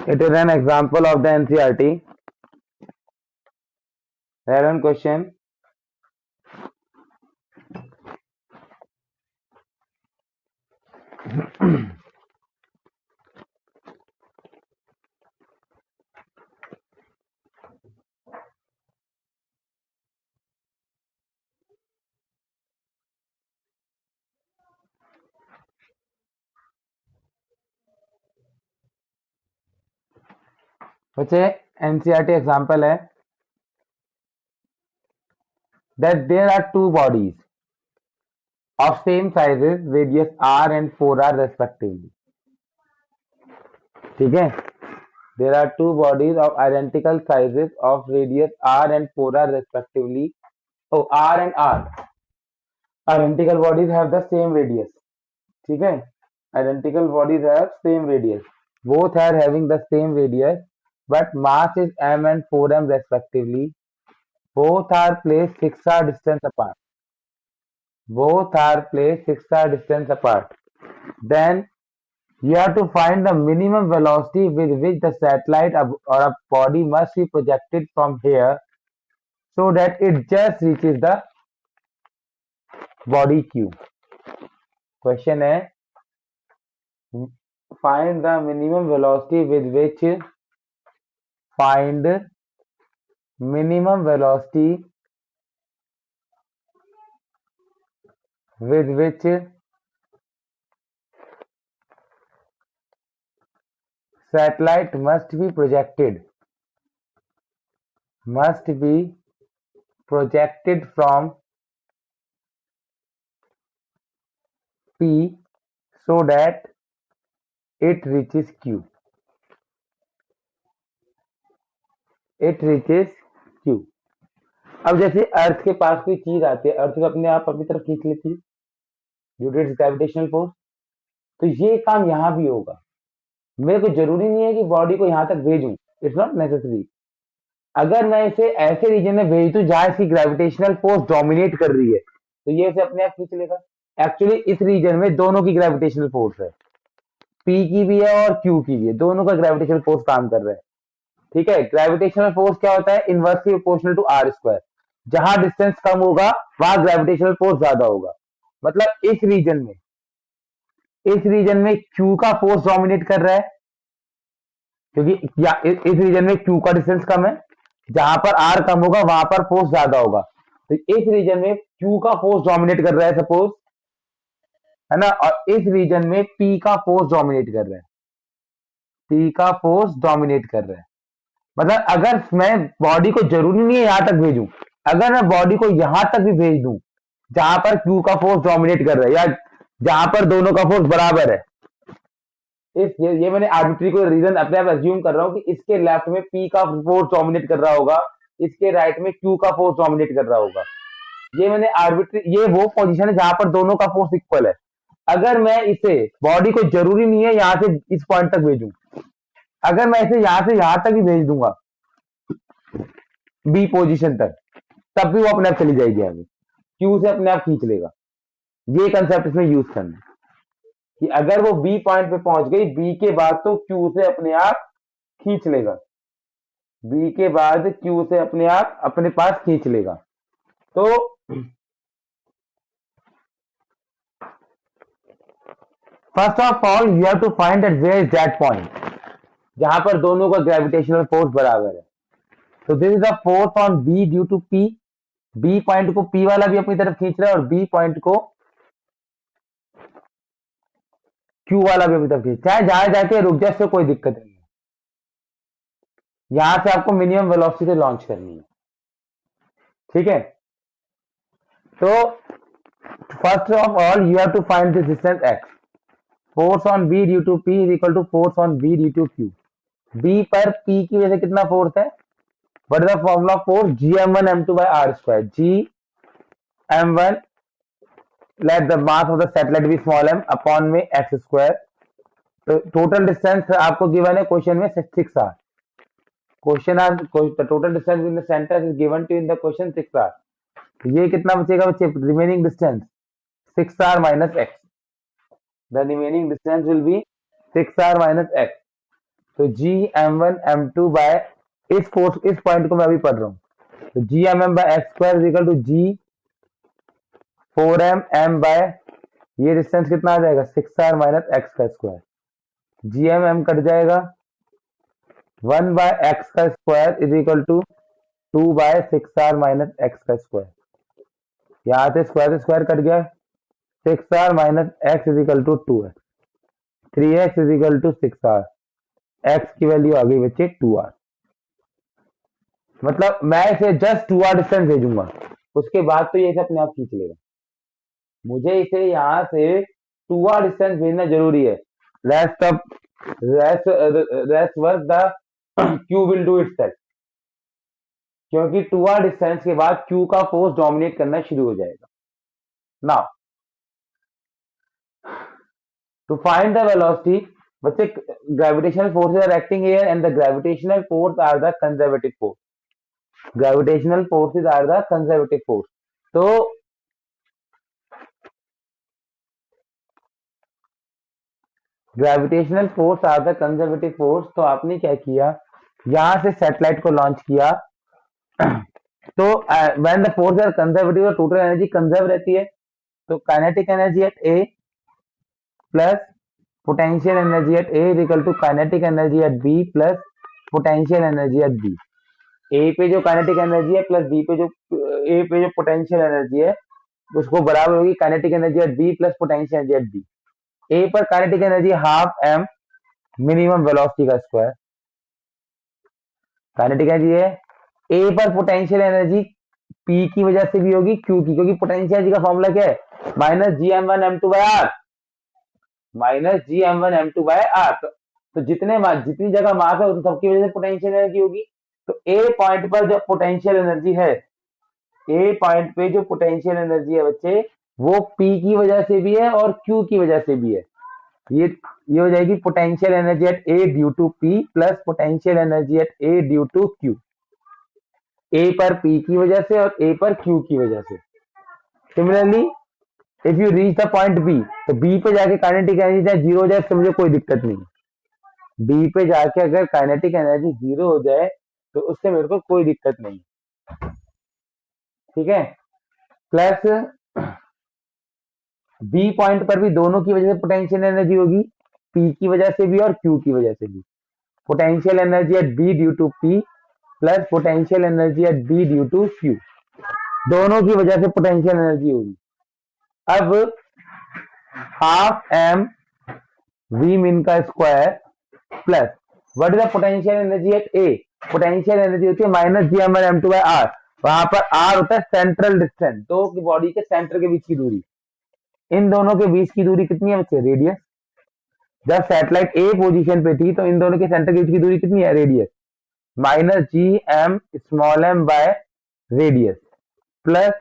It is an example of the NCERT. Relevant question. बच्चे NCERT example है that there are two bodies of same sizes, radius r and 4r respectively. ठीक है, there are two bodies of identical sizes of radius r and 4r respectively. Oh, r and r. Identical bodies have the same radius. ठीक है, identical bodies have same radius. Both are having the same radius, but mass is m and 4m respectively. Both are placed 6r distance apart. Both are placed 6r distance apart. Then you have to find the minimum velocity with which the satellite or a body must be projected from here so that it just reaches the body Q. Question है, find the minimum velocity with which satellite must be projected from P so that it reaches Q. अब जैसे अर्थ के पास कोई चीज आती है, अर्थ को अपने आप अपनी तरफ खींच लेती है due to its gravitational force, तो ये काम यहाँ भी होगा. मेरे को जरूरी नहीं है कि बॉडी को यहाँ तक भेजूं, इट्स नॉट नेसेसरी. अगर मैं इसे ऐसे रीजन में भेज दूं जहां इसकी ग्रेविटेशनल फोर्स डोमिनेट कर रही है, तो ये इसे अपने आप खींच लेगा. एक्चुअली इस रीजन में दोनों की ग्रेविटेशनल फोर्स है, पी की भी है और क्यू की भी है, दोनों का ग्रेविटेशनल फोर्स काम कर रहा है. ठीक है, ग्रेविटेशनल फोर्स क्या होता है? Inversely proportional to R square. जहां डिस्टेंस कम होगा वहां ग्रेविटेशनल फोर्स ज्यादा होगा. मतलब इस रीजन में क्यू का फोर्स डोमिनेट कर रहा है, क्योंकि इस रीजन में क्यू का डिस्टेंस कम है, जहां पर आर कम होगा वहां पर फोर्स ज्यादा होगा. तो इस रीजन में क्यू का फोर्स डोमिनेट कर रहा है सपोज, है ना, और इस रीजन में पी का फोर्स डोमिनेट कर रहा है. मतलब अगर मैं बॉडी को जरूरी नहीं है यहां तक भेजूं, अगर मैं बॉडी को यहां तक भी भेज दूं जहां पर क्यू का फोर्स डोमिनेट कर रहा है या जहां पर दोनों का फोर्स बराबर है, ये मैंने आर्बिट्री को रीजन अपने आप अज्यूम कर रहा हूं कि इसके लेफ्ट में पी का फोर्स डोमिनेट कर रहा होगा, इसके राइट में क्यू का फोर्स डोमिनेट कर रहा होगा. ये मैंने आर्बिट्री, ये वो पोजीशन है जहां पर दोनों का फोर्स इक्वल है. अगर मैं इसे, बॉडी को जरूरी नहीं है यहां से इस पॉइंट तक भेजूं, अगर मैं इसे यहां से यहां तक भी भेज दूंगा बी पोजीशन तक, तब भी वो अपने आप चली जाएगी आगे, क्यू से अपने आप खींच लेगा. ये कंसेप्ट इसमें यूज करना है कि अगर वो बी पॉइंट पे पहुंच गई, बी के बाद तो क्यू से अपने आप खींच लेगा, बी के बाद क्यू से अपने आप अपने पास खींच लेगा. तो first of all you have to find that where is that point जहां पर दोनों का ग्रेविटेशनल फोर्स बराबर है. तो this is the force on B due to P. B point को पी वाला भी अपनी तरफ खींच रहा है और बी पॉइंट को क्यू वाला भी अपनी तरफ खींच, चाहे जहां जाके रुक जाए, इससे कोई दिक्कत नहीं है. यहां से आपको मिनिमम वेलोसिटी से लॉन्च करनी है. ठीक है, तो first of all you have to find this distance X. Force on B due to P is equal to force on B due to Q. B पर पी की वजह से कितना फोर्स है? What is the formula force? gm1 m2 by r square. gm1, let the mass of the satellite be small m, upon में x square. तो total distance आपको given है क्वेश्चन में 6r. the total distance in the center is given to in the question 6r. ये कितना बचेगा बच्चे? Remaining distance 6r minus x. The remaining distance will be 6r minus x. तो Gm1m2 bye इस point को मैं अभी पढ़ रहा हूँ, तो Gmm by X square is equal to G4m by ये डिस्टेंस कितना आ जाएगा 6r माइनस एक्स का स्क्वायर, Gmm कट जाएगा 1 बाय एक्स का square is equal to 2 by 6r minus X का स्क्वायर, यहाँ से स्क्वायर कट गया, 6r minus X is equal to 2 है, 3x is equal to 6r, x की value आ गई बच्चे 2r। मतलब मैं इसे जस्ट 2r डिस्टेंस भेजूंगा, उसके बाद तो ये इसे अपने आप खींच लेगा, मुझे इसे यहाँ से 2r डिस्टेंस भेजना जरूरी है। Rest work the Q will do itself, क्योंकि 2r डिस्टेंस के बाद क्यू का फोर्स डोमिनेट करना शुरू हो जाएगा। Now to find the velocity, बच्चे gravitational forces are acting here and the gravitational force are the conservative force, gravitational forces are the conservative force. तो gravitational force are the conservative force, तो आपने क्या किया, यहां से सैटेलाइट को launch किया तो when the force are conservative total energy conserve रहती है, तो kinetic energy at A plus potential energy at A is equal to kinetic energy at B plus potential energy at B. A पे जो kinetic energy है plus B पे जो ए पे जो पोटेंशियल एनर्जी है उसको बराबर होगी kinetic energy at B plus potential energy at B. A पर kinetic energy half M minimum velocity का स्क्वायर, काइनेटिक एनर्जी है, ए पर पोटेंशियल एनर्जी पी की वजह से भी होगी क्यू की, क्योंकि पोटेंशियल एनर्जी का फॉर्मूला क्या है minus G M one M two by R, minus G M one M two by R. तो जितनी जगह मास है उन सबकी वजह से पोटेंशियल एनर्जी होगी। तो ए पॉइंट पर जो पोटेंशियल एनर्जी है, ए पॉइंट पे जो पोटेंशियल एनर्जी है बच्चे, वो पी की वजह से भी है और क्यू की वजह से भी है। ये हो जाएगी potential energy at A due to P plus potential energy at A due to Q, A पर पी की वजह से और ए पर क्यू की वजह से। Similarly if you reach the point B, तो बी पे जाके काइनेटिक एनर्जी चाहे जीरो हो जाए तो मुझे कोई दिक्कत नहीं, बी पे जाके अगर काइनेटिक एनर्जी जीरो हो जाए तो उससे मेरे को कोई दिक्कत नहीं, ठीक है। प्लस बी पॉइंट पर भी दोनों की वजह से पोटेंशियल एनर्जी होगी, पी की वजह से भी और क्यू की वजह से भी। Potential energy at B due to P plus potential energy at B due to Q, दोनों की वजह से पोटेंशियल एनर्जी होगी। अब हाफ एम वी मिन का square plus what is the potential energy at A, potential energy होती है minus G M one M two by R, वहां पर आर होता है सेंट्रल डिस्टेंस, दो की बॉडी के सेंटर के बीच की दूरी, इन दोनों के बीच की दूरी कितनी है बच्चे, रेडियस। जब सैटेलाइट ए पोजीशन पे थी तो इन दोनों के सेंटर के बीच की दूरी कितनी है, radius, minus G M small M by radius plus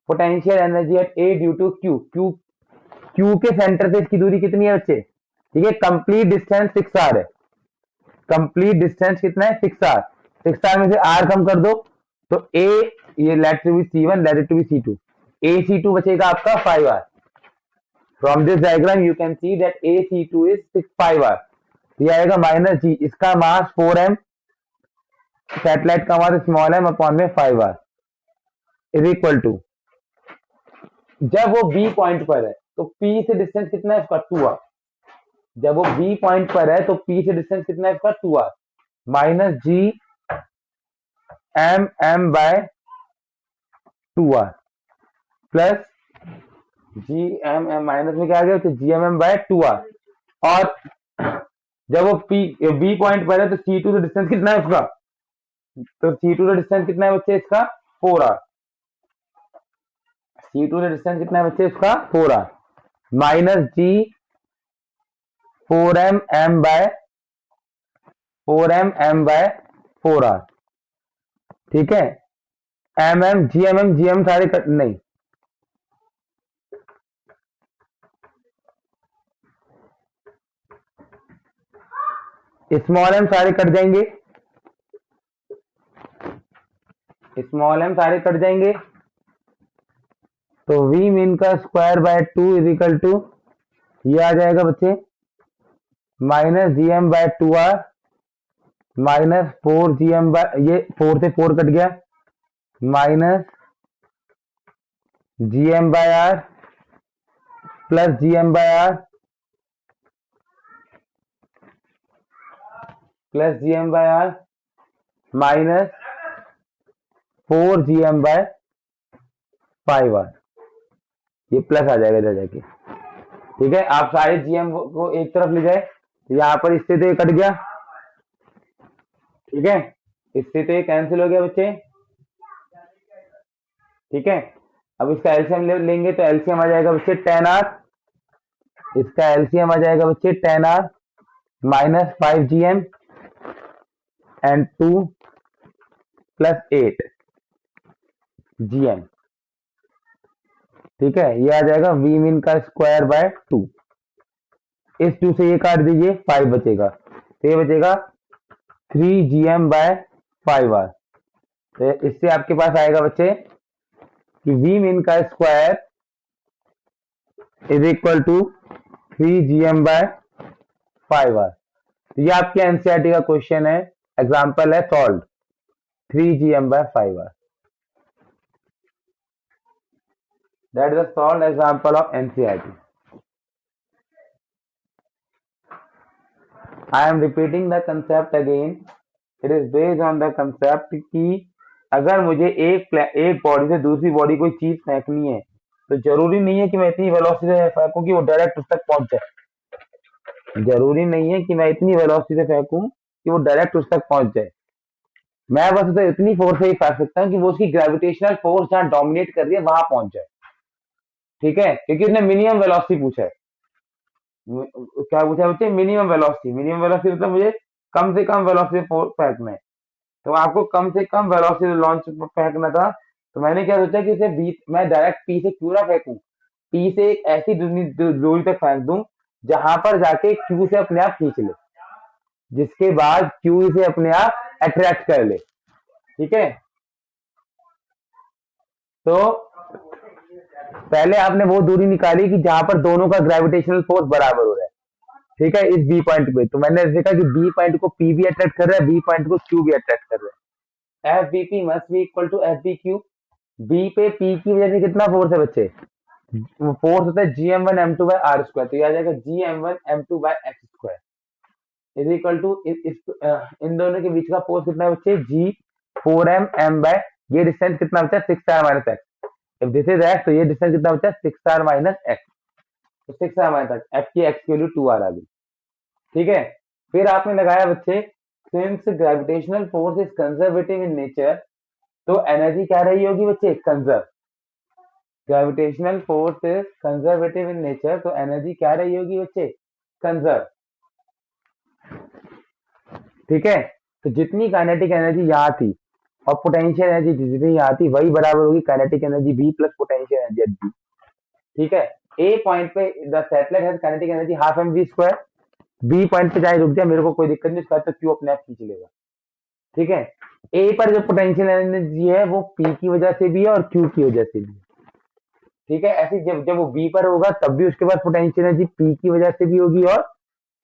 potential energy at A due to Q, Q के सेंटर से इसकी दूरी कितनी है बच्चे, ठीक है, कंप्लीट डिस्टेंस 6r है, कंप्लीट डिस्टेंस कितना है 6r, 6r में से r कम कर दो तो a, ये let to be c1 let to be c2, ac2 बचेगा आपका 5r। From this diagram you can see that ac2 is 5r, ये आएगा माइनस जी, इसका मास 4m, सैटेलाइट का मास स्मॉल m अपॉन में 5r इज इक्वल टू, जब वो B point पर है तो P से डिस्टेंस कितना है इसका 2r, जब वो बी पॉइंट पर है तो P से डिस्टेंस कितना है इसका 2r, minus G M M by 2r plus G M M minus में क्या आ गया तो जी एम एम बाय 2r, और जब वो बी पॉइंट पर है तो C2 से डिस्टेंस कितना है उसका, तो C2 से डिस्टेंस कितना है बच्चे इसका 4r, C2 से डिस्टेंस कितना है बच्चे इसका 4r, माइनस जी 4m m बाय 4r, ठीक है, जी एम सारे नहीं, स्मॉल एम सारे कट जाएंगे, स्मॉल एम सारे कट जाएंगे, तो वी मीन का square by 2 is equal to ये आ जाएगा बच्चे minus G M by 2r minus 4 GM by, ये 4 से 4 कट गया, minus GM/r plus GM/r plus GM/r minus 4 GM/5r, ये प्लस आ जाएगा इधर जाके। ठीक है, आप सारे GM को एक तरफ ले जाए तो यहाँ पर इससे तो ये कट गया। ठीक है, इससे तो ये कैंसिल हो गया बच्चे। ठीक है, अब इसका एलसीएम लेंगे तो एलसीएम आ जाएगा बच्चे 10r, इसका एलसीएम आ जाएगा बच्चे 10r minus 5 GM and 2 plus 8 GM। ठीक है, ये आ जाएगा वी मीन का स्क्वायर बाय 2। इस 2 से ये काट दीजिए, 5 बचेगा, तो ये बचेगा 3 GM/5r। तो इससे आपके पास आएगा बच्चे कि वी मीन का square is equal to 3 GM/5r। तो ये आपके एनसीईआरटी का क्वेश्चन है, एग्जाम्पल है solve 3 GM/5r। That is the solve example of NCERT. I am repeating the concept again. It is based on the concept कि अगर मुझे एक बॉडी से दूसरी बॉडी कोई चीज फेंकनी है तो जरूरी नहीं है कि मैं इतनी वेलोसिटी से फेंकूं कि वो डायरेक्ट उस तक पहुंच जाए। जरूरी नहीं है कि मैं इतनी वेलोसिटी से फेंकूं कि वो डायरेक्ट उस तक पहुंच जाए। मैं बस उसे इतनी फोर्स से ही फेंक सकता हूँ कि वो उसकी ग्रेविटेशनल फोर्स जहां डोमिनेट कर रही है वहां पहुंच जाए। ठीक है, क्योंकि उसने मिनिमम वेलोसिटी पूछा है। क्या पूछा बच्चे? Minimum velocity. मिनिमम वेलोसिटी मतलब मुझे कम से कम वेलोसिटी फेंकना है, तो आपको कम से कम वेलोसिटी लॉन्च फेंकना था। तो मैंने क्या सोचा कि इसे बी, मैं डायरेक्ट पी से क्यू ना फेंकूं, पी से एक ऐसी दूरी तक फेंक दूं जहां पर जाके क्यू से अपने आप खींच ले, जिसके बाद क्यू इसे अपने आप अट्रैक्ट कर ले। ठीक है, तो पहले आपने वो दूरी निकाली कि जहां पर दोनों का ग्रेविटेशनल फोर्स बराबर हो रहा है। ठीक है, इस बी पॉइंट पे तो मैंने देखा कि बी पॉइंट को पी भी अट्रैक्ट कर रहा है, बी पॉइंट को क्यू भी अट्रैक्ट कर रहा है। F B P must be equal to F B Q. B पे पी की वजह से कितना फोर्स है बच्चे? फोर्स होता है GM1m2/r², तो ये आ जाएगा GM1m2/x² इज इक्वल टू इन दोनों के बीच का फोर्स कितना है बच्चे? G4m ये डिस्टेंस कितना बचा? 6r-x। If this is x तो ये डिस्टेंस कितना बचा? 6r-x। तो 6r-x, f की x की वैल्यू 2r आ गई। ठीक है, फिर आपने लगाया बच्चे since gravitational force is conservative in nature, तो एनर्जी क्या रही होगी बच्चे? Conserve. Gravitational force is conservative in nature, तो एनर्जी क्या रही होगी बच्चे? कंजर्व। ठीक है, तो जितनी काइनेटिक एनर्जी यहाँ थी और पोटेंशियल एनर्जी जितनी यहाँ थी वही बराबर होगी kinetic energy B plus potential energy H B. ठीक है, ए पॉइंट पे the satellite has kinetic energy half M V square. B point पे चाहे रुक जाए, मेरे को कोई दिक्कत नहीं, उसका तो क्यू अपने आप खींच लेगा। ठीक है, ए पर जो पोटेंशियल एनर्जी है वो पी की वजह से भी है और क्यू की वजह से भी है। ठीक है, ऐसे जब जब वो बी पर होगा तब भी उसके पास पोटेंशियल एनर्जी पी की वजह से भी होगी और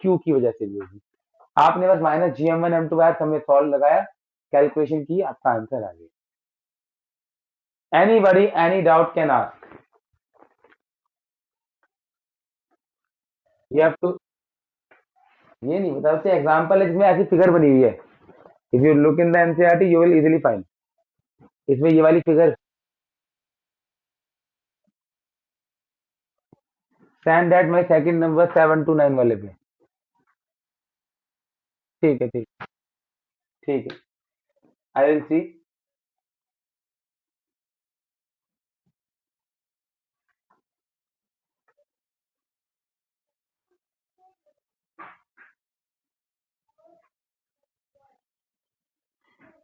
क्यू की वजह से भी होगी। आपने बस माइनस GM1m2 हमें सॉल्व लगाया, कैलकुलेशन की, आपका आंसर आ गया। Anybody any doubt can ask. ये आप तो ये नहीं बता सकते, एग्जांपल है जिसमें ऐसी फिगर बनी हुई है। If you look in the NCERT you will easily find. इसमें ये वाली figure stand at my second number 7 to 9 वाले पे। ठीक है, ठीक है, आई विल सी।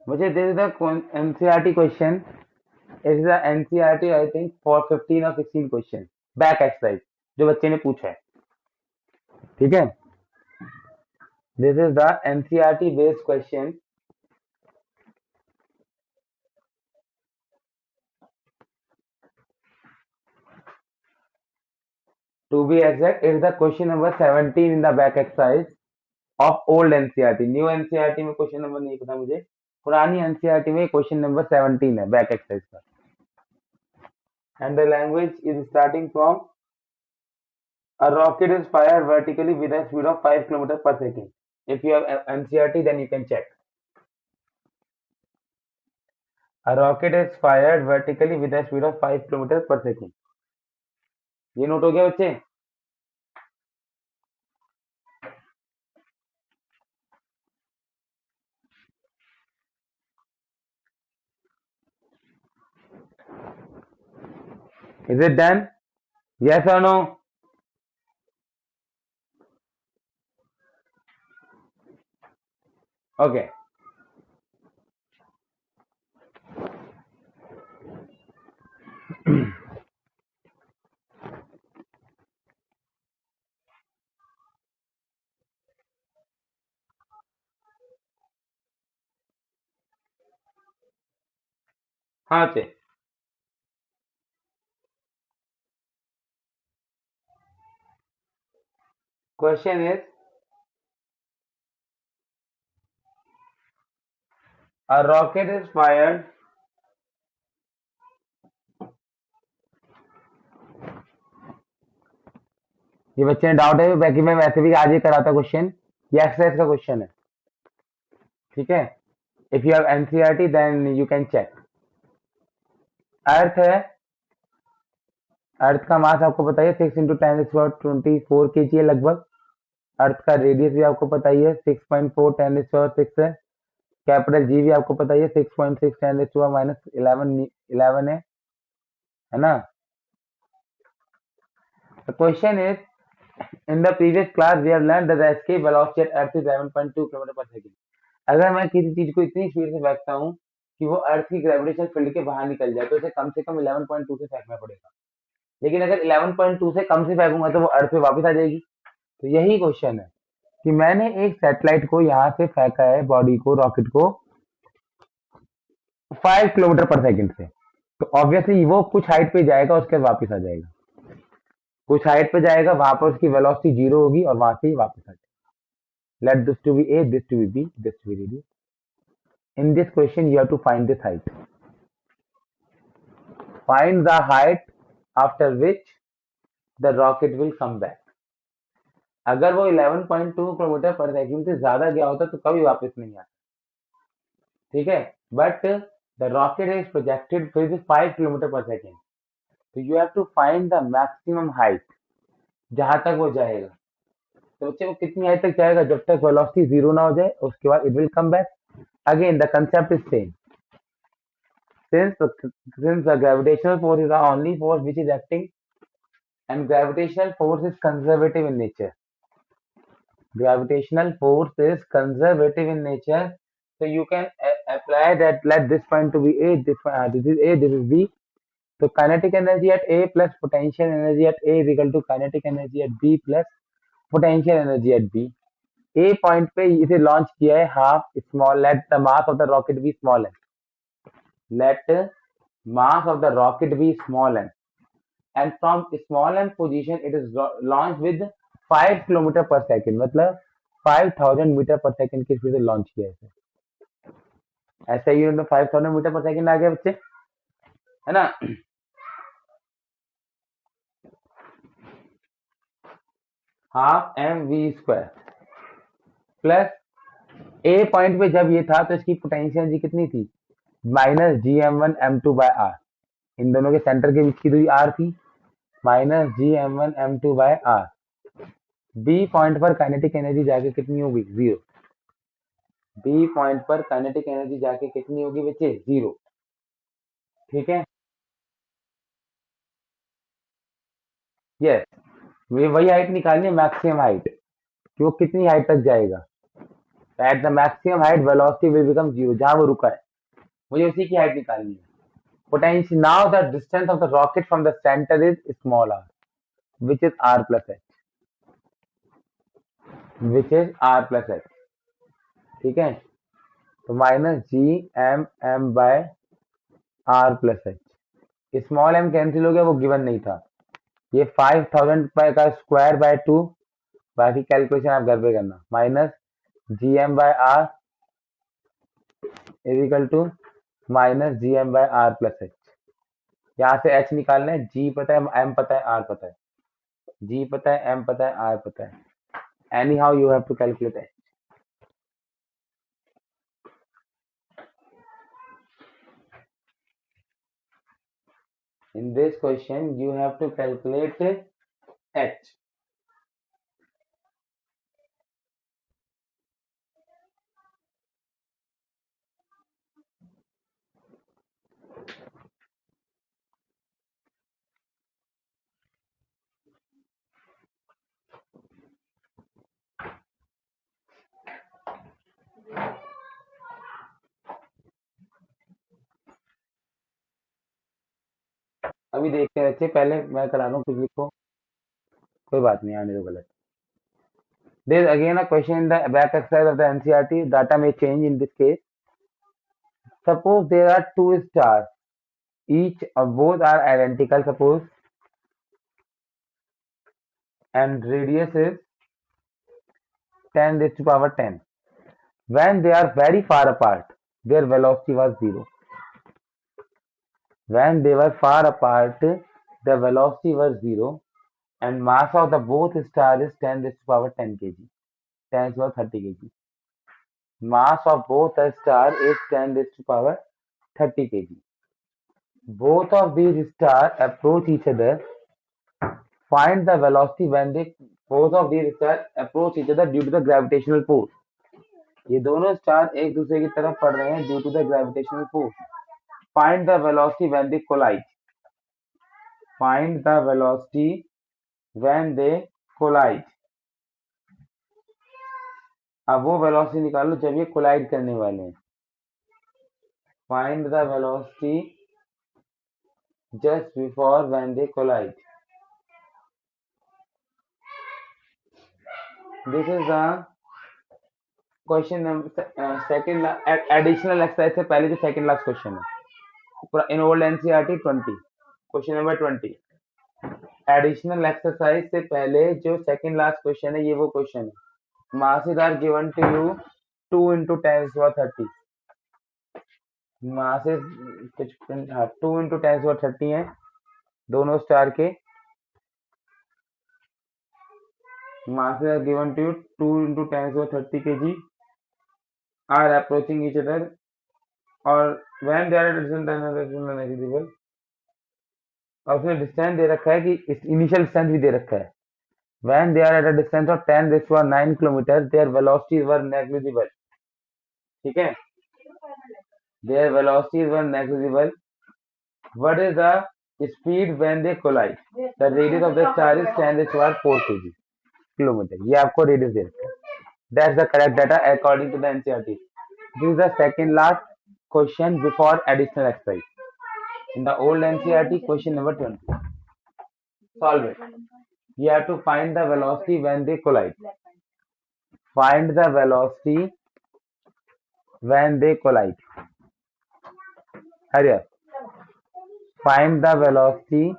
मुझे दे the NCERT question. It is the NCERT I think for 15 और 16 क्वेश्चन बैक एक्सरसाइज जो बच्चे ने पूछा है। ठीक है, this is the NCERT based question. To be exact, it is the question number 17 in the back exercise. Of old NCERT. New NCERT में question number नहीं पता मुझे, पुरानी एनसीईआरटी में क्वेश्चन नंबर 17 है बैक एक्सरसाइज का। And the language is starting from a rocket is fired vertically with a speed of 5 km per second. If you have NCERT, then you can check. A rocket is fired vertically with a speed of 5 km per second. ये note हो गया बच्चे? Is it done? Yes or no? Okay. हाँ बच्चे, question is a rocket is fired ये बच्चे में doubt है बाकी मैं वैसे भी आज ही कराता क्वेश्चन, ये एक्सरसाइज का क्वेश्चन है, ठीक है। If you have NCERT then you can check. Earth है, अर्थ का मास आपको बताइए 6 इंटू 10⁻24 kg है लगभग। अर्थ का रेडियस भी आपको पता ही है 6.4 10⁻6 है। कैपिटल जी भी आपको पता ही है 6.6 10⁻11 है ना। The question is, in the previous class we have learned that the escape velocity at earth is 11.2 km per second. अगर मैं किसी चीज को इतनी स्पीड से फेंकता हूँ कि वो अर्थ की ग्रेविटेशनल फील्ड के बाहर निकल जाए तो उसे कम से कम 11.2 से फेंकना पड़ेगा, लेकिन अगर 11.2 से कम से फेंकूंगा तो वो अर्थ पे वापस आ जाएगी। तो यही क्वेश्चन है कि मैंने एक सैटेलाइट को यहाँ से फेंका है, बॉडी को, रॉकेट को 5 किलोमीटर पर सेकंड से, तो ऑब्वियसली वो कुछ हाइट पे जाएगा, उसके बाद वापस आ जाएगा। कुछ हाइट पे जाएगा, वहां पर उसकी वेलोसिटी 0 होगी और वहां से ही वापस आ जाएगा। Let this to be A, this to be B, this to be radius. In this question you have to find this height. Find the height after which the rocket will come back. अगर वो 11.2 kilometre per second से ज्यादा गया होता तो कभी वापस नहीं आता, ठीक है। But the rocket is projected with 5 kilometre per second, तो you have to find the maximum height जहां तक वो जाएगा। तो बच्चे वो कितनी हाइट तक जाएगा? जब तक वेलोसिटी 0 ना हो जाए, उसके बाद it will come back. Again the concept is same. Since the gravitational force is the only force which is acting, and gravitational force is conservative in nature. Gravitational force is conservative in nature, so you can apply that. Let this point to be A, this is A, this is B. So kinetic energy at A plus potential energy at A is equal to kinetic energy at B plus potential energy at B. A point पे इसे launch किया है half small, let the mass of the rocket be small N, let mass of the rocket be small n, and from small n position it is launched with 5 kilometre per second, मतलब 5000 metre पर second की speed से launch किया है। ऐसा unit में 5000 metre पर second आ गया बच्चे, है ना। Half M V square plus A point पे जब ये था तो इसकी पोटेंशियल एनर्जी कितनी थी? Minus G M one M two by R. इन दोनों के सेंटर के बीच की दूरी आर थी, minus G M one M two by R. B point पर काइनेटिक एनर्जी जाके कितनी होगी? 0। बी पॉइंट पर काइनेटिक एनर्जी जाके कितनी होगी बच्चे? 0, ठीक है। यस, वही हाइट निकालनी है, मैक्सिमम हाइट, कि वो कितनी हाइट तक जाएगा। At the maximum height velocity will become 0, जहां वो रुका है मुझे उसी की हाइट निकालनी है। Potential, now the distance of the rocket from the center is small r, which is r plus h, which is r plus h, ठीक है। तो minus G M M by R plus H, small M cancel हो गया, वो given नहीं था। ये 5000 का स्क्वायर बाय 2, बाकी कैलकुलेशन आप घर पे करना, minus gm/r is equal to minus gm/r+h। यहाँ से h निकालना है, g पता है, m पता है, r पता है, g पता है, m पता है, r पता है। Anyhow you have to calculate h। In this question you have to calculate h। अभी देखते हैं बच्चे, पहले मैं करा रहा हूँ, कुछ लिखो, कोई बात नहीं, आने दो, गलत। There is again a question in the back exercise of the NCERT. Data may change in this case. Suppose there are two stars, each or both are identical, suppose, and radius is 10 raised to power 10. When they are very far apart, their velocity was 0. When they were far apart, the velocity was 0, and mass of the both stars is 10 raised to power 10 kg. 10 to power 30 kg. Mass of both the stars is 10 raised to power 30 kg. Both of these stars approach each other. Find the velocity when they both of these stars approach each other due to the gravitational force. ये दोनों star एक दूसरे की तरफ पड़ रहे हैं due to the gravitational force. Find the velocity when they collide. Find the velocity when they collide. अब वो वेलोसिटी निकालो जब ये कोलाइड करने वाले हैं। Find the velocity just before when they collide. This is the question number second additional exercise से पहले जो सेकंड लास्ट क्वेश्चन है in old NCERT 20। Question number 20 additional exercise से पहले जो सेकंड लास्ट क्वेश्चन है, ये वो क्वेश्चन है। masses are given to you 2 into 10 to the 30। masses कुछ 2 into 10 to the 30 है दोनों स्टार के। masses are given to you 2 into 10 to the 30 kg are approaching each other और when they are at a distance negligible। और उसमें distance दे रखा है कि इनिशियल डिस्टेंस भी दे रखा है। When they are at a distance of 10 raised to 9 kilometers, their velocities were negligible। ठीक है, their velocities were negligible। What is the speed when they collide? The radius of the star is 10 raised to 4 kg kilometer। ये आपको radius दे रखा है। That's the correct data according to the NCERT। This is the second last question before additional exercise in the old NCERT, question number 20। Solve it। You have to find the velocity when they collide। Find the velocity when they collide। Hurry up। Find the velocity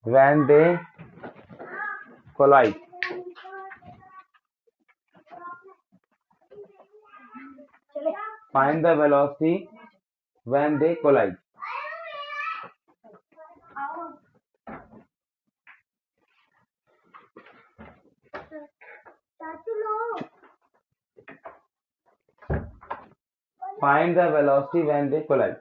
when they collide। Find the velocity when they collide। Find the velocity when they collide।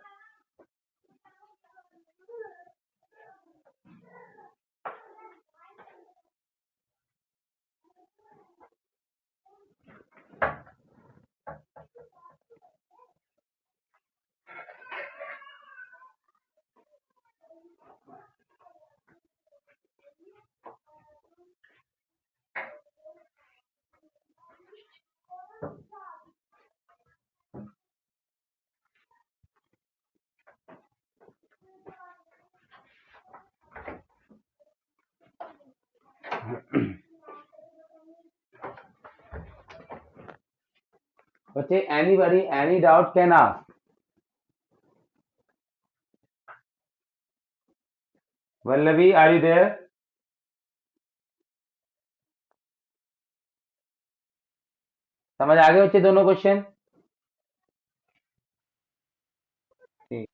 बच्चे anybody any doubt can ask। Vallavi, are you there? समझ आ गए बच्चे दोनों question? ठीक।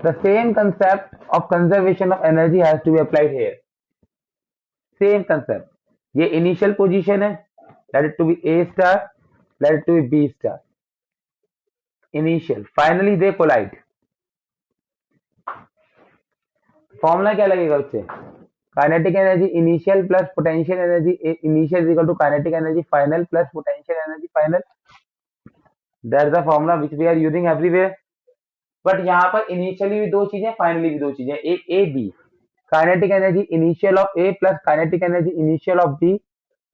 The same concept of conservation of energy has to be applied here. Same concept. ये initial position है. Let it to be A star. Let it to be B star. Initial. Finally they collide. Formula क्या लगेगा उससे? Kinetic energy initial plus potential energy initial equal to kinetic energy final plus potential energy final. That is the formula which we are using everywhere. But यहाँ पर initially भी दो चीजें, finally भी दो चीजें. एक A B. Kinetic energy initial of A plus kinetic energy initial of B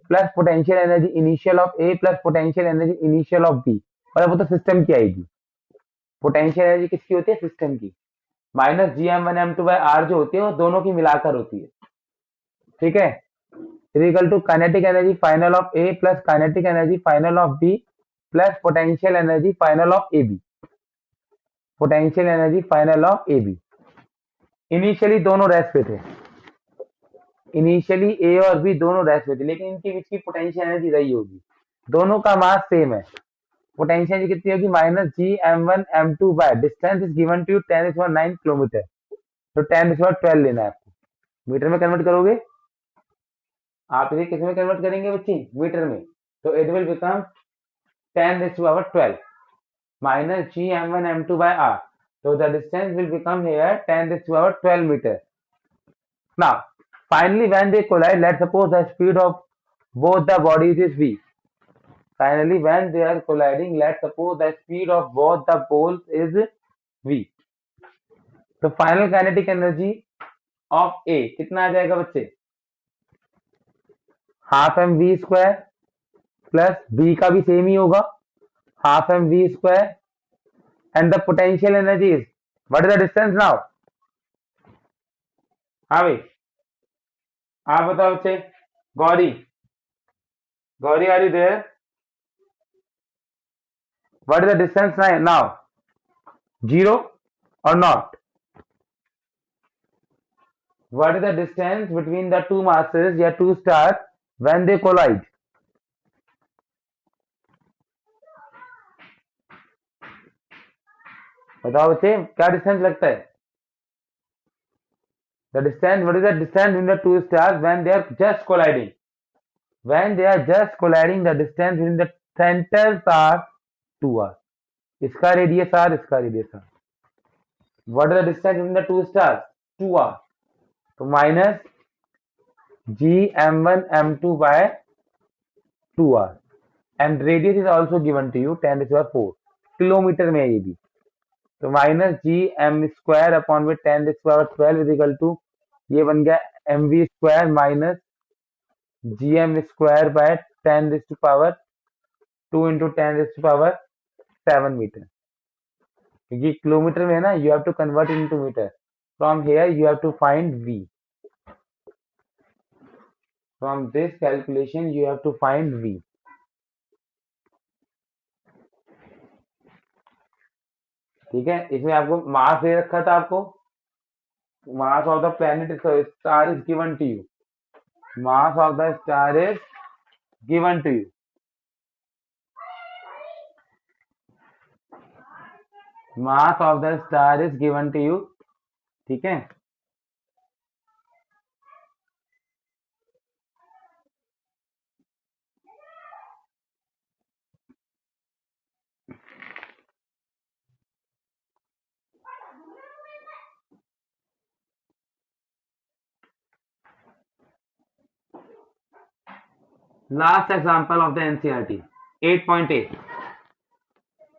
plus potential energy initial of A plus potential energy initial of B. और वो तो सिस्टम की आएगी. पोटेंशियल एनर्जी किसकी होती है? सिस्टम की. Minus G M one M two by R जो होती है वो दोनों की मिलाकर होती है. ठीक है. Equal to kinetic energy final of A plus kinetic energy final of B plus potential energy final of A B. Potential energy final of A B. Initially दोनों रेस्ट पे थे. इनिशियली ए और बी दोनों रेस्ट पे थे, लेकिन इनके बीच की पोटेंशियल एनर्जी रही होगी. दोनों का मास सेम है. पोटेंशियल एनर्जी कितनी होगी? Minus G M one M two by distance is given to you 10⁻9 kilometre. तो 10⁻12 लेना है आपको. मीटर में कन्वर्ट करोगे आप, इसे किस में कन्वर्ट करेंगे बच्चे? मीटर में. तो it will become 10⁻12 minus g m1 m2 by r. So the distance will become here 10⁻12 meter. Now, finally, when they collide, let's suppose the speed of both the bodies is v. Finally, when they are colliding, let's suppose the speed of both the poles is v. तो final kinetic energy of A कितना आ जाएगा बच्चे? Half M V square plus B का भी same ही होगा, half M V square. And the potential energy is, what is the distance now? हाँ भाई, आप बताओ बच्चे. Gauri, Gauri are you there? What is the distance now? 0 or not? What is the distance between the two masses या two stars when they collide? बताओ बच्चे क्या distance लगता है? The distance, what is the distance between the two stars when they are just colliding? When they are just colliding, the distance between the centers are 2r. इसका radius r, इसका radius r. What is the distance between the two stars? 2r. तो minus G M one M two by 2r. And radius is also given to you 10⁻4 kilometre में है ये भी. तो minus G M square upon में 10⁻12 is equal to, ये बन गया M V square minus G M square by 10⁻2 into 10⁻7 metre. क्योंकि किलोमीटर में है ना, you have to convert into metre. From here you have to find v. From this calculation you have to find v. ठीक है. इसमें आपको मास दे रखा था, आपको mass of the planet star is given to you. Mass of the star is given to you. Mass of the star is given to you. ठीक है. Last example of the NCERT 8.8.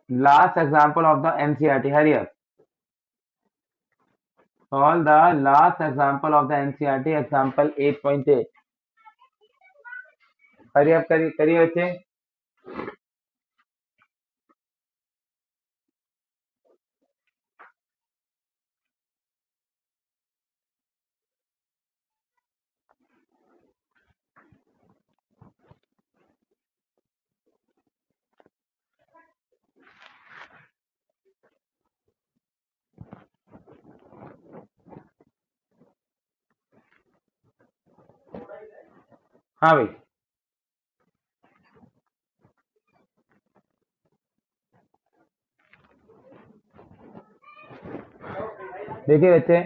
Last example of the NCERT. Hurry up. Solve the last example of the NCERT example 8.8. Hurry up करिए बच्चे. हाँ भाई, देखिए बच्चे,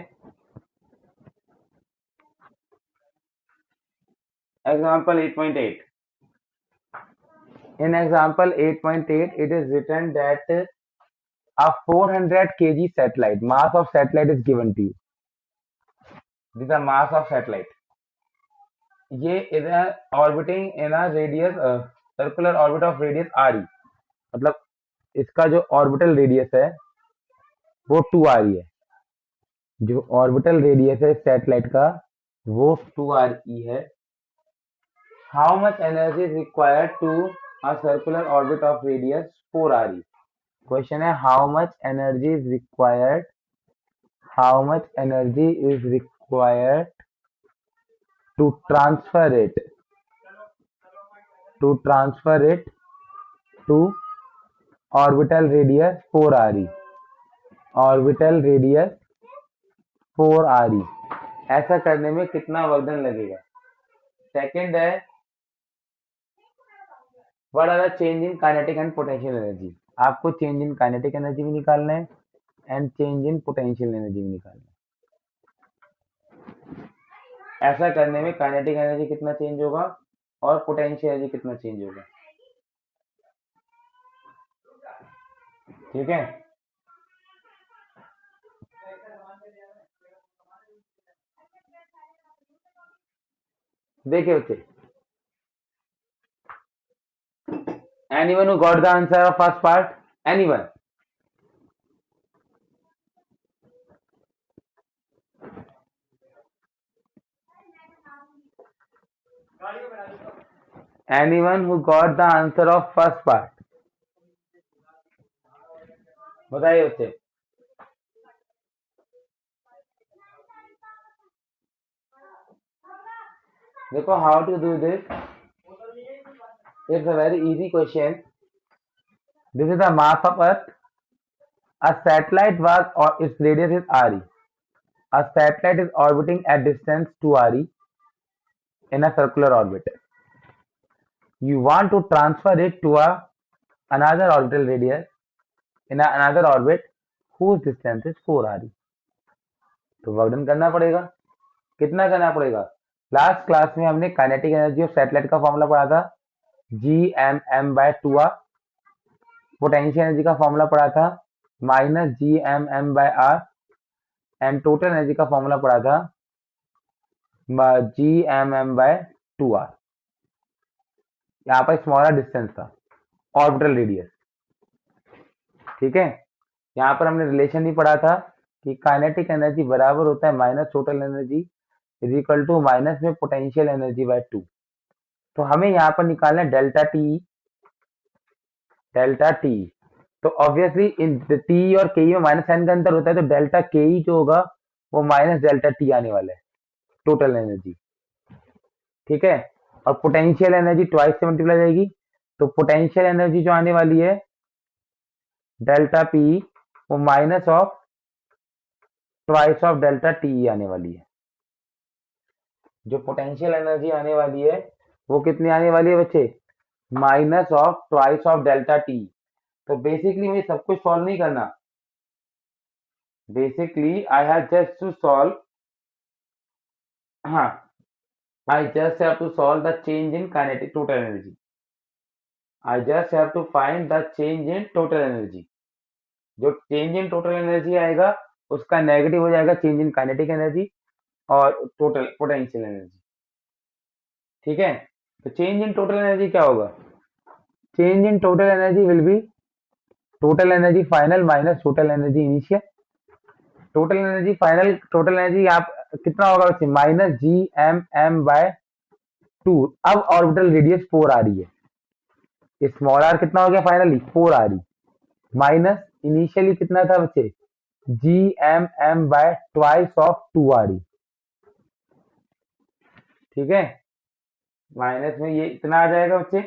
example 8.8, in example 8.8 it is written that a 400 kg satellite, mass of satellite is given to you. This is the mass of satellite. ये is a orbiting in a radius, circular orbit of radius r e, मतलब इसका जो orbital radius है वो 2r है। जो orbital radius है satellite का वो 2r है। How much energy is required to a circular orbit of radius 4r। Question है how much energy is required to transfer it to orbital radius 4r। Orbital radius 4r, ऐसा करने में कितना वजन लगेगा। सेकंड है what are the change in kinetic and potential energy. आपको change in kinetic energy भी निकालना है and change in potential energy भी निकालना है। ऐसा करने में काइनेटिक एनर्जी कितना चेंज होगा और पोटेंशियल एनर्जी कितना चेंज होगा। ठीक है, देखिए बच्चे, anyone who got the answer of first part, anyone? Anyone who got the answer of first part, बताइए बच्चे। देखो, how to do this, it's a very easy question. This is the mass of earth, a satellite was, or its radius is re, a satellite is orbiting at distance 2re in a circular orbit. You want to transfer it to another orbital radius in another orbit whose distance is 4re. तो work done करना पड़ेगा। कितना करना पड़ेगा? Last class में हमने kinetic energy of satellite का formula पढ़ा था, Gmm/2r। पोटेंशियल एनर्जी का फॉर्मूला पढ़ा था -Gmm/r, एंड टोटल एनर्जी का फॉर्मूला पढ़ा था Gmm/2r। यहाँ पर स्मॉलर डिस्टेंस था, ऑर्बिटल रेडियस। ठीक है, यहाँ पर हमने रिलेशन भी पढ़ा था कि काइनेटिक एनर्जी बराबर होता है minus total energy is equal to minus में पोटेंशियल एनर्जी बाय 2। तो हमें यहाँ पर निकालना है डेल्टा टी। तो ऑब्वियसली इन टी और के में माइनस साइन का अंतर होता है, तो डेल्टा के जो होगा वो माइनस डेल्टा टी आने वाला है, टोटल एनर्जी। ठीक है, और पोटेंशियल एनर्जी ट्वाइस से मल्टीप्लाई जाएगी, तो पोटेंशियल एनर्जी जो आने वाली है डेल्टा पी वो minus of twice of delta T आने वाली है। जो पोटेंशियल एनर्जी आने वाली है वो कितनी आने वाली है बच्चे? Minus of twice of delta T. तो बेसिकली मुझे सब कुछ सॉल्व नहीं करना, basically I have just to solve, हाँ, I just have to solve the change in kinetic total energy. I just have to find the change in total energy. जो change in total energy आएगा उसका negative हो जाएगा change in kinetic energy और total potential energy। ठीक है, तो change in total energy क्या होगा? Change in total energy will be total energy final minus total energy initial। Total energy final, total energy आप कितना होगा बच्चे? -Gmm/2। अब ऑर्बिटल रेडियस 4 आ रही है, स्मॉल आर कितना हो गया फाइनली? 4 आ रही, माइनस इनिशियली कितना था बच्चे? Gmm/ट्वाइस ऑफ 2 आ रही। ठीक है, माइनस में ये इतना आ जाएगा बच्चे,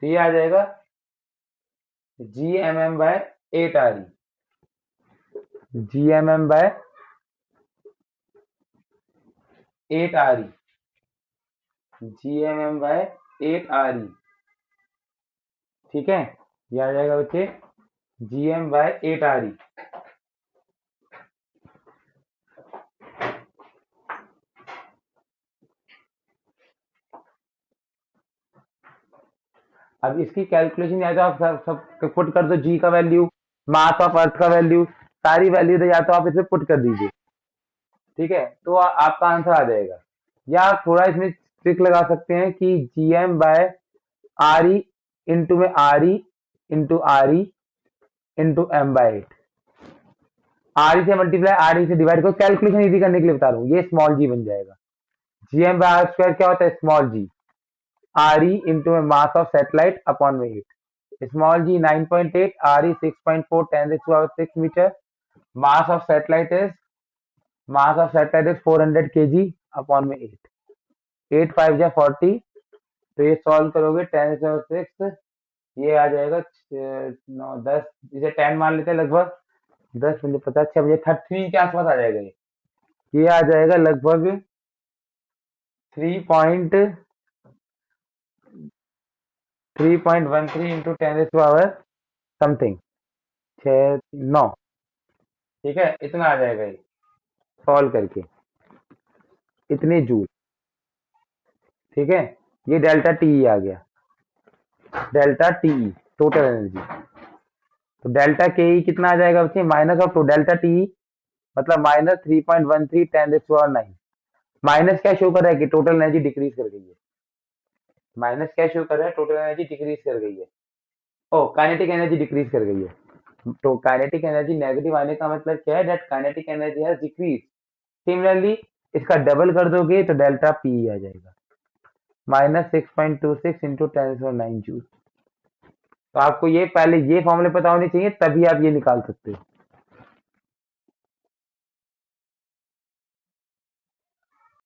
तो ये आ जाएगा Gmm/8 आ रही, Gmm/8 8 RE, GM/8 RE, ठीक है, ये आ जाएगा बच्चे GM/8 RE। अब इसकी कैलकुलेशन या तो आप सब पुट कर दो, जी का वैल्यू, मास ऑफ अर्थ का वैल्यू, सारी वैल्यू तो या तो आप इसमें पुट कर दीजिए, ठीक है, तो आपका आंसर आ जाएगा। या आप थोड़ा इसमें ट्रिक लगा सकते हैं कि GM/RE इंटू में RE इंटू M/8, RE से मल्टीप्लाई RE से डिवाइड करो, कैलकुलेशन इजी करने के लिए बता रहा हूँ, ये स्मॉल जी बन जाएगा। GM/R² क्या होता है, स्मॉल जी, RE इंटू में मास ऑफ सैटेलाइट अपॉन में 8, small G 9.8, RE 6.4, 10⁶ metre, mass of satellite is 400 kg upon में 8, 8 5 जा 40, तो ये सॉल्व करोगे 10⁶, ये आ जाएगा 9 10, इसे 10 मान लेते हैं, लगभग 10 मुझे 50 6 मुझे 30 के आसपास आ जाएगा, ये आ जाएगा लगभग 3.13 इंटू 10⁻⁷ समथिंग 9, ठीक है, इतना आ जाएगा ये सॉल्व करके, इतने जूल, ठीक है, ये डेल्टा टी आ गया, डेल्टा टी टोटल एनर्जी, तो डेल्टा के ई कितना आ जाएगा बच्चे, minus of two delta T, मतलब माइनस 3.13 10⁹ माइनस क्या शो कर रहा है कि टोटल एनर्जी डिक्रीज कर गई है, माइनस क्या शो कर रहा है, टोटल एनर्जी डिक्रीज कर गई है, ओ काइनेटिक एनर्जी डिक्रीज कर गई है, तो काइनेटिक एनर्जी नेगेटिव आने का मतलब क्या है, that kinetic energy has decrease. Similarly इसका डबल कर दोगे तो डेल्टा पी आ जाएगा, -6.26 इंटू 10⁹ जूल। तो आपको ये पहले ये फॉर्मूले पता होने चाहिए, तभी आप ये निकाल सकते हो।